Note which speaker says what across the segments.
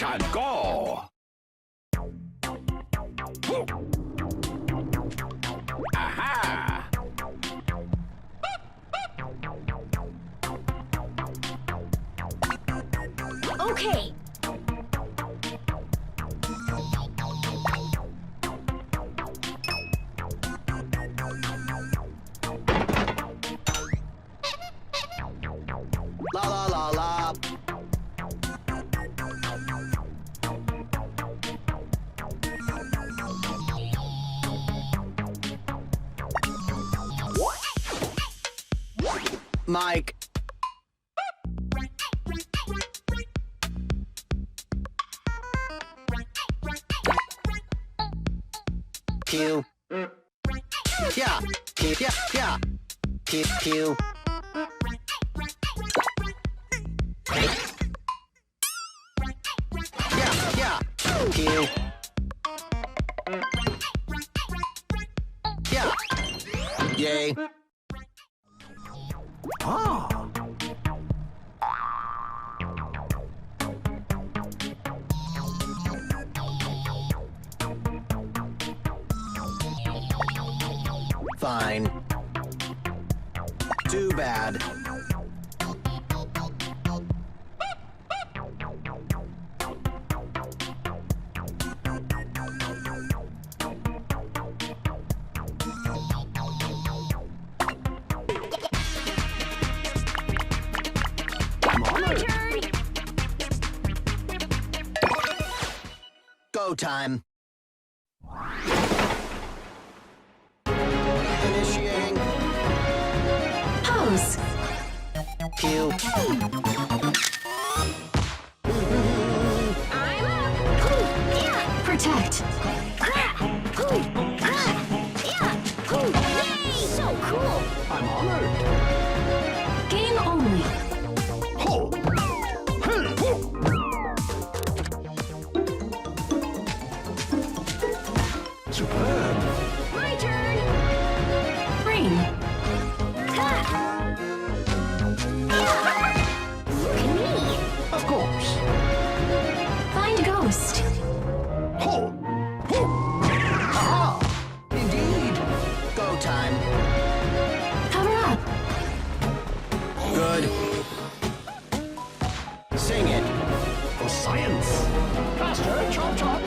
Speaker 1: Let's go! Aha!
Speaker 2: Okay.
Speaker 3: La la la la. Mike. Q. Yeah. Q. Yeah. Yeah. Q. Q. Yeah. Yeah. Q. Yeah. Yay. Ah. Fine. Too bad. I'm on
Speaker 2: My
Speaker 3: it.
Speaker 2: turn.
Speaker 3: Go time. Initiating.
Speaker 2: Pose.
Speaker 3: Q.
Speaker 2: I'm up. Yeah. Protect. Yeah. Yay! So cool.
Speaker 1: I'm honored.
Speaker 2: Game only.
Speaker 1: Ho! Superb.
Speaker 2: My turn. Ring. Ha! Yeah. Look at me.
Speaker 1: Of course.
Speaker 2: Find ghost.
Speaker 1: Ho! Ho! Aha!
Speaker 3: Indeed. Go time.
Speaker 2: Cover up.
Speaker 3: Good. Sing it.
Speaker 1: For science. Faster, chop chop.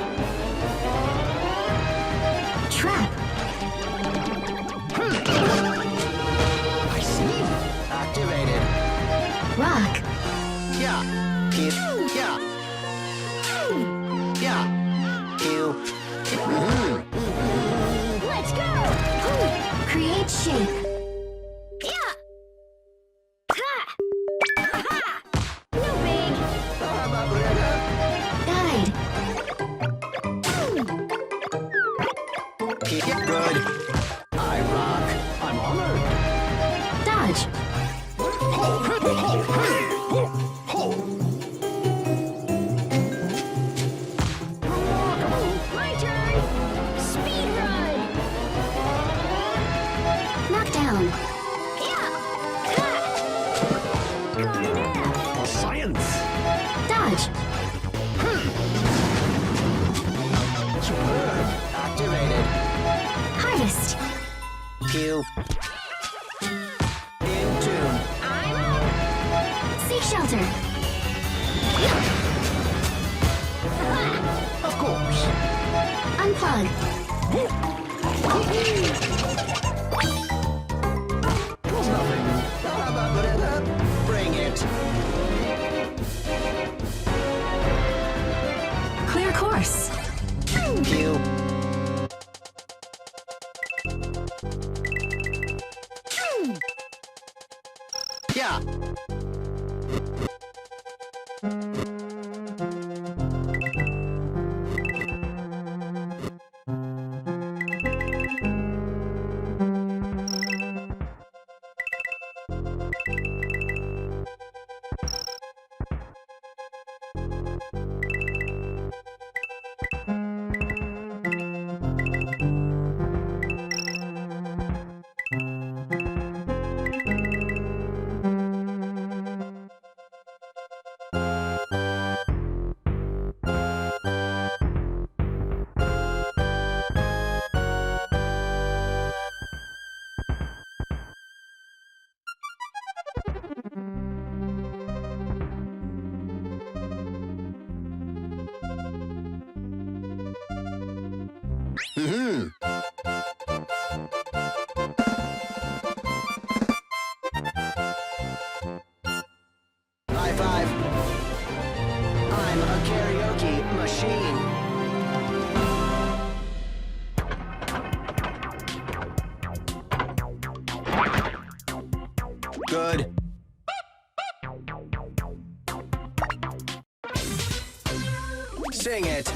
Speaker 2: Trap.
Speaker 1: I see.
Speaker 3: Activated.
Speaker 2: Rock.
Speaker 3: Yeah. Keep. Yeah. Yeah. Q.
Speaker 2: Let's go. Create shape. Yeah. Ha! Ha! No big. Guide.
Speaker 3: Keep it good. I rock.
Speaker 1: I'm honored.
Speaker 2: Dodge.
Speaker 1: Ho! Ho! Hey! Ho! Ho! Remarkable.
Speaker 2: My turn. Speed run. Knock down. Yeah. Ha! Got an F.
Speaker 1: For science.
Speaker 2: Dodge.
Speaker 1: Superb.
Speaker 3: Activated.
Speaker 2: Harvest.
Speaker 3: Q. In tune.
Speaker 2: I'm up. Seek shelter.
Speaker 1: Of course.
Speaker 2: Unplug.
Speaker 1: Was nothing.
Speaker 3: Bring it.
Speaker 2: Clear course.
Speaker 3: Q. Yeah. Sing it.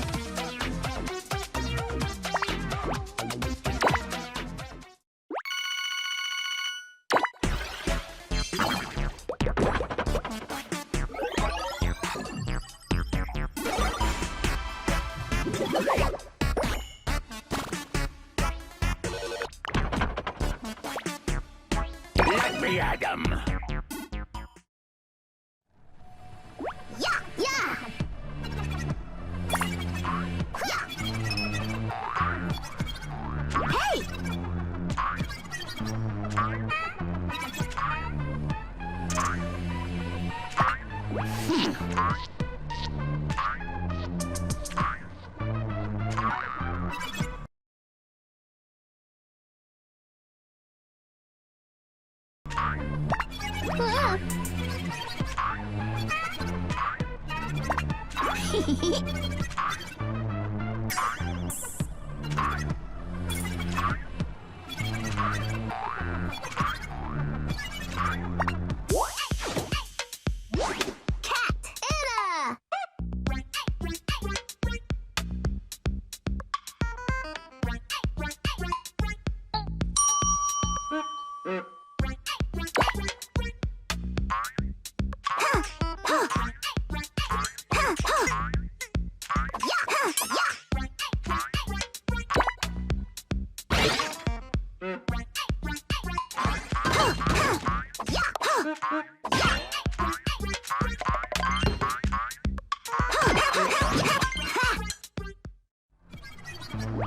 Speaker 1: Let me at 'em.
Speaker 2: Yeah, yeah. Hey!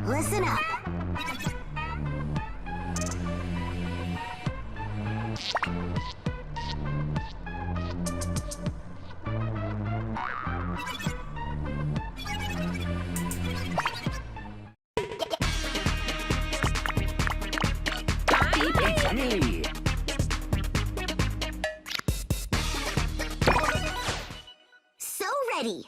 Speaker 2: Listen up.
Speaker 1: It's me.
Speaker 2: So ready.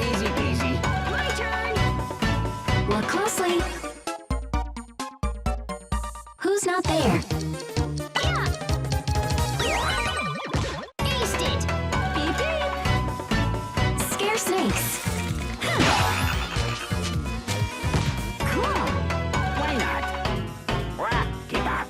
Speaker 1: Easy peasy.
Speaker 2: My turn! Look closely. Who's not there? Yeah! Aced it! Beep beep! Scare snakes.
Speaker 1: Cool. Why not? Wah, keep up.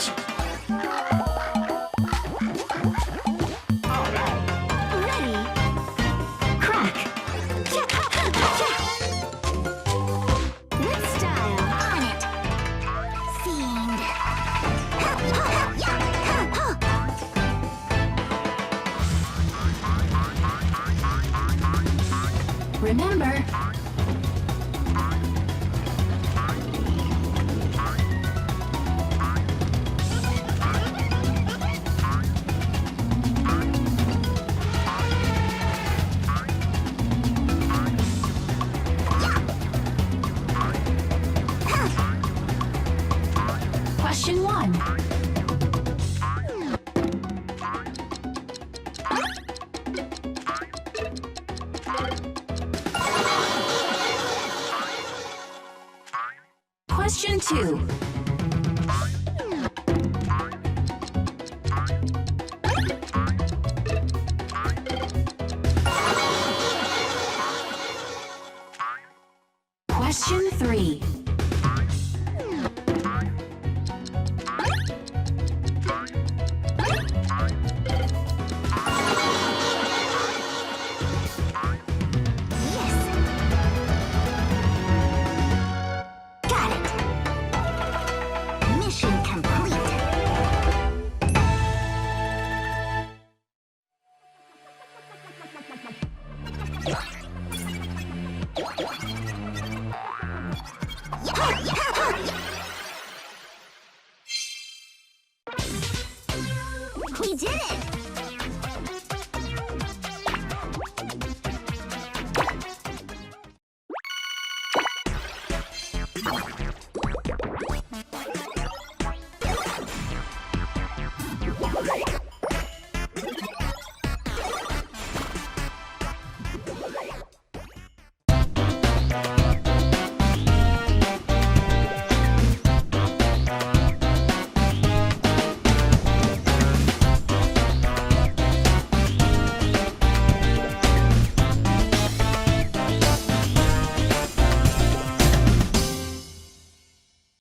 Speaker 1: science. All right.
Speaker 2: Ready? Crack. With style. On it. Fiend. Remember. Question 1. Question 2. Question 3.